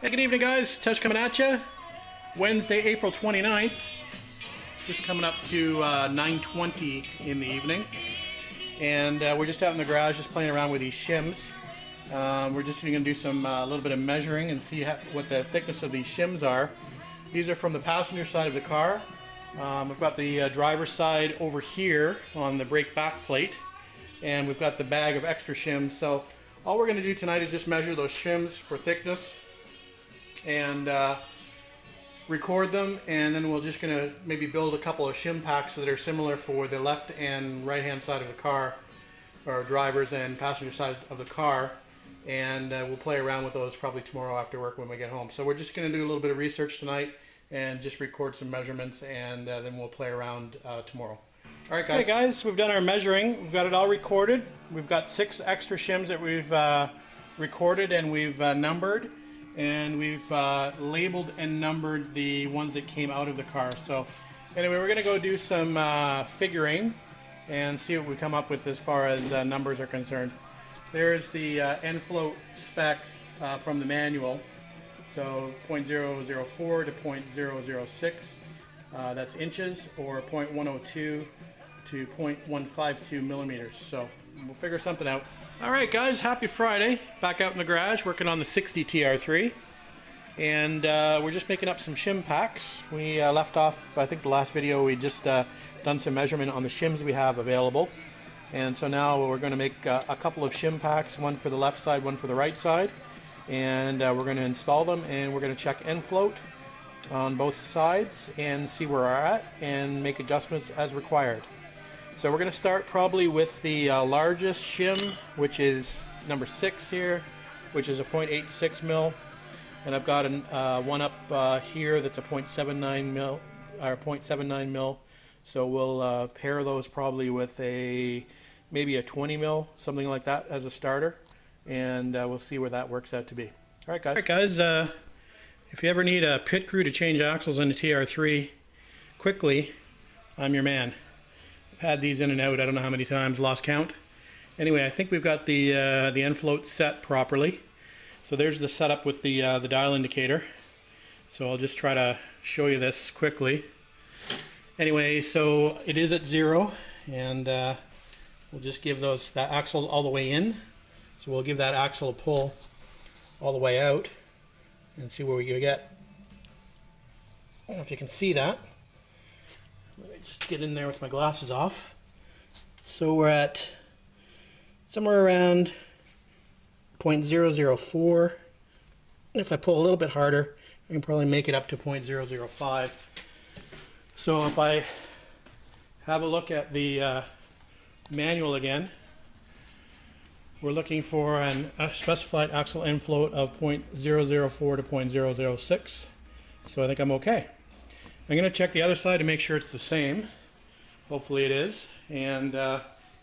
Hey, good evening, guys. Tush coming at you. Wednesday, April 29th. Just coming up to 9:20 in the evening. And we're just out in the garage just playing around with these shims. We're just going to do some a little bit of measuring and see what the thickness of these shims are. These are from the passenger side of the car. We've got the driver's side over here on the brake back plate. And we've got the bag of extra shims. So all we're going to do tonight is just measure those shims for thickness and record them, and then we're just going to maybe build a couple of shim packs that are similar for the left and right hand side of the car, or driver's and passenger side of the car, and we'll play around with those probably tomorrow after work when we get home. So we're just going to do a little bit of research tonight and just record some measurements, and then we'll play around tomorrow. Alright guys. Okay guys, we've done our measuring. We've got it all recorded. We've got 6 extra shims that we've recorded and we've numbered. And we've labeled and numbered the ones that came out of the car. So anyway, we're going to go do some figuring and see what we come up with as far as numbers are concerned. There's the end float spec from the manual. So 0.004 to 0.006, that's inches, or 0.102 to 0.152 millimeters. So we'll figure something out. Alright guys, happy Friday. Back out in the garage working on the 60 TR3. And we're just making up some shim packs. We left off, I think the last video, we just done some measurement on the shims we have available. And so now we're going to make a couple of shim packs, one for the left side, one for the right side. And we're going to install them, and we're going to check end float on both sides and see where we're at and make adjustments as required. So we're going to start probably with the largest shim, which is number 6 here, which is a 0.86 mil, and I've got one up here that's a 0.79 mil, or 0.79 mil. So we'll pair those probably with maybe a 20 mil, something like that as a starter, and we'll see where that works out to be. All right, guys. All right, guys. If you ever need a pit crew to change axles in the TR3 quickly, I'm your man. Had these in and out, I don't know how many times, lost count. Anyway, I think we've got the end float set properly. So there's the setup with the dial indicator. So I'll just try to show you this quickly. Anyway, so it is at 0, and we'll just give that axle all the way in. So we'll give that axle a pull all the way out and see where we get. I don't know if you can see that. Let me just get in there with my glasses off. So we're at somewhere around 0.004. If I pull a little bit harder, I can probably make it up to 0.005. So if I have a look at the manual again, we're looking for a specified axle end float of 0.004 to 0.006. So I think I'm okay. I'm going to check the other side to make sure it's the same. Hopefully it is, and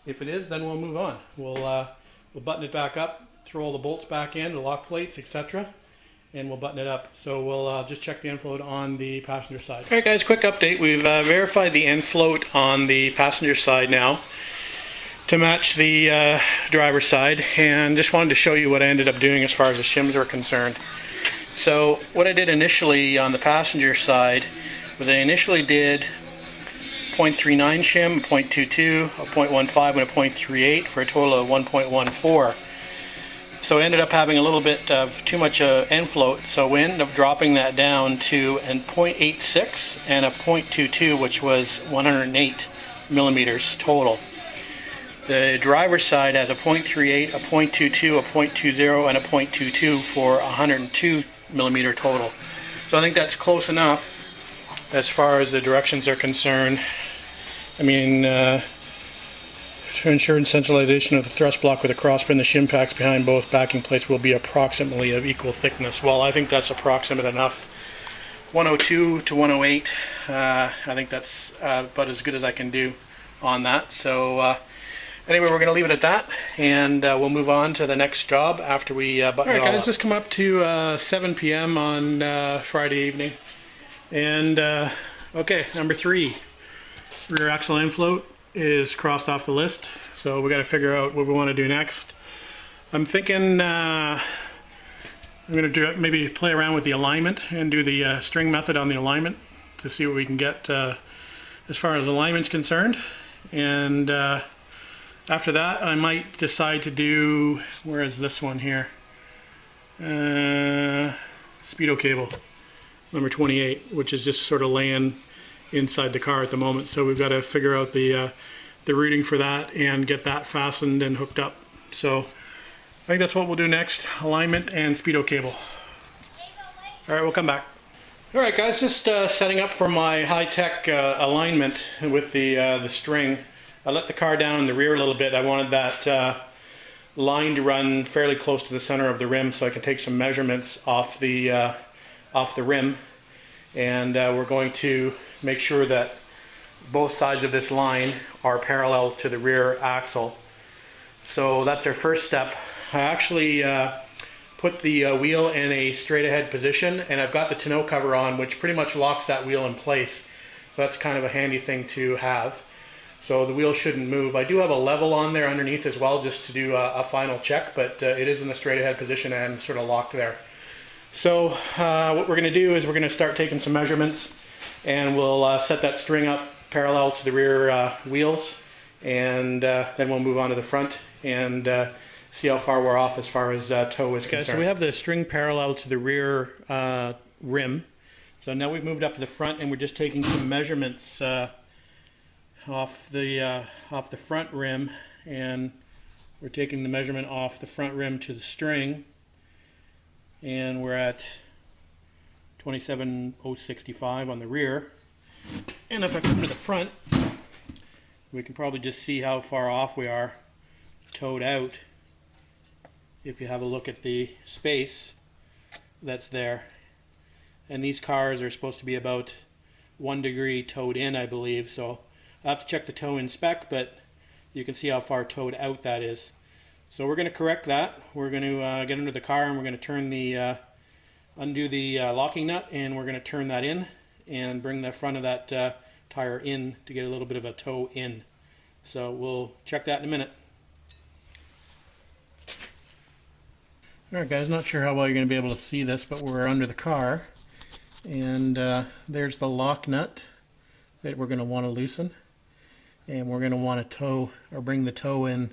if it is, then we'll move on. We'll button it back up, throw all the bolts back in, the lock plates, etc., and we'll button it up. So we'll just check the end float on the passenger side. Alright guys, quick update. We've verified the end float on the passenger side now to match the driver's side, and just wanted to show you what I ended up doing as far as the shims are concerned. So what I did initially on the passenger side was I initially did 0.39 shim, a 0.22, a 0.15, and a 0.38 for a total of 1.14. So I ended up having a little bit of too much end float, so we ended up dropping that down to a 0.86 and a 0.22, which was 108 millimeters total. The driver's side has a 0.38, a 0.22, a 0.20, and a 0.22 for 102 millimeter total. So I think that's close enough as far as the directions are concerned. I mean, to ensure centralization of the thrust block with a cross pin, the shim packs behind both backing plates will be approximately of equal thickness. Well, I think that's approximate enough. 102 to 108, I think that's about as good as I can do on that. So anyway, we're going to leave it at that, and we'll move on to the next job after we button it all up. Alright guys, just come up to 7 p.m. on Friday evening. And okay, number 3, rear axle end float is crossed off the list, so we got to figure out what we want to do next. I'm thinking I'm going to maybe play around with the alignment and do the string method on the alignment to see what we can get as far as alignment's concerned. And after that, I might decide to do, where is this one here? Speedo cable, number 28, which is just sort of laying inside the car at the moment. So we've got to figure out the routing for that and get that fastened and hooked up. So I think that's what we'll do next, alignment and speedo cable. All right, we'll come back. All right, guys, just setting up for my high-tech alignment with the string. I let the car down in the rear a little bit. I wanted that line to run fairly close to the center of the rim so I can take some measurements off the rim. And we're going to make sure that both sides of this line are parallel to the rear axle. So that's our first step. I actually put the wheel in a straight ahead position, and I've got the tonneau cover on, which pretty much locks that wheel in place. So that's kind of a handy thing to have. So the wheel shouldn't move. I do have a level on there underneath as well, just to do a final check, but it is in the straight ahead position and sort of locked there. So what we're going to do is we're going to start taking some measurements, and we'll set that string up parallel to the rear wheels, and then we'll move on to the front and see how far we're off as far as toe is concerned. So we have the string parallel to the rear rim. So now we've moved up to the front, and we're just taking some measurements off the front rim, and we're taking the measurement off the front rim to the string, and we're at 27.065 on the rear. And if I come to the front, we can probably just see how far off we are towed out if you have a look at the space that's there. And these cars are supposed to be about 1 degree towed in, I believe, so I have to check the toe in spec, but you can see how far towed out that is. So we're going to correct that. We're going to get under the car, and we're going to turn the undo the locking nut, and we're going to turn that in and bring the front of that tire in to get a little bit of a toe in. So we'll check that in a minute. Alright guys, not sure how well you're going to be able to see this, but we're under the car, and there's the lock nut that we're going to want to loosen, and we're going to want to tow or bring the toe in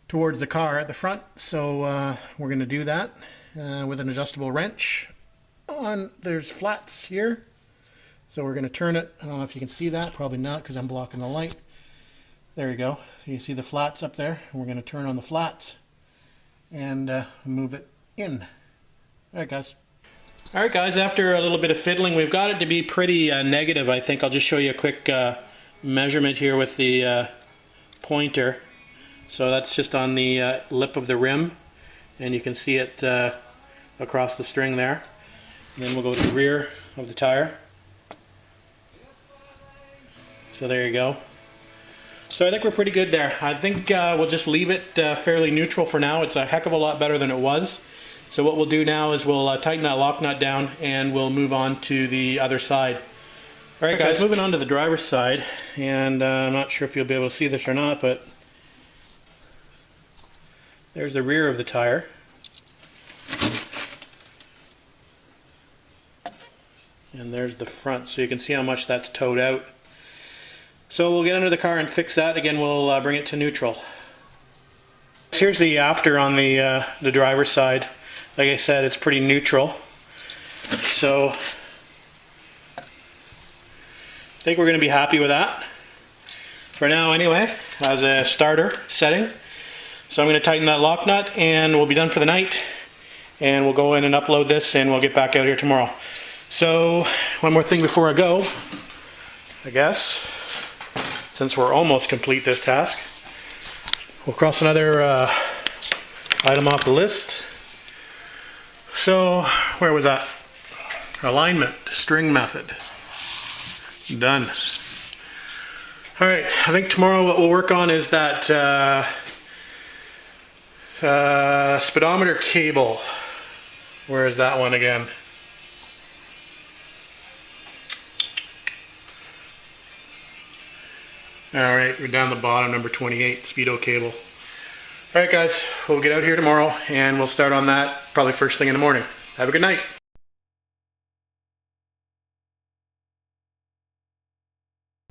towards the car at the front. So we're going to do that with an adjustable wrench. There's flats here, so we're going to turn it. I don't know if you can see that, probably not because I'm blocking the light. There you go. So you can see the flats up there, and we're going to turn on the flats and move it in. Alright guys. Alright guys, after a little bit of fiddling, we've got it to be pretty negative, I think. I'll just show you a quick measurement here with the pointer. So that's just on the lip of the rim, and you can see it across the string there. And then we'll go to the rear of the tire. So there you go. So I think we're pretty good there. I think we'll just leave it fairly neutral for now. It's a heck of a lot better than it was. So what we'll do now is we'll tighten that lock nut down, and we'll move on to the other side. Alright guys, moving on to the driver's side, and I'm not sure if you'll be able to see this or not, but there's the rear of the tire. And there's the front, so you can see how much that's towed out. So we'll get under the car and fix that. Again, we'll bring it to neutral. Here's the after on the driver's side. Like I said, it's pretty neutral. So I think we're going to be happy with that for now anyway, as a starter setting. So I'm going to tighten that lock nut, and we'll be done for the night. And we'll go in and upload this, and we'll get back out here tomorrow. So one more thing before I go, I guess. Since we're almost complete this task, we'll cross another item off the list. So where was that? Alignment, string method. Done. Alright, I think tomorrow what we'll work on is that speedometer cable. Where is that one again? Alright, we're down the bottom, number 28, speedo cable. All right, guys, we'll get out here tomorrow and we'll start on that probably first thing in the morning. Have a good night.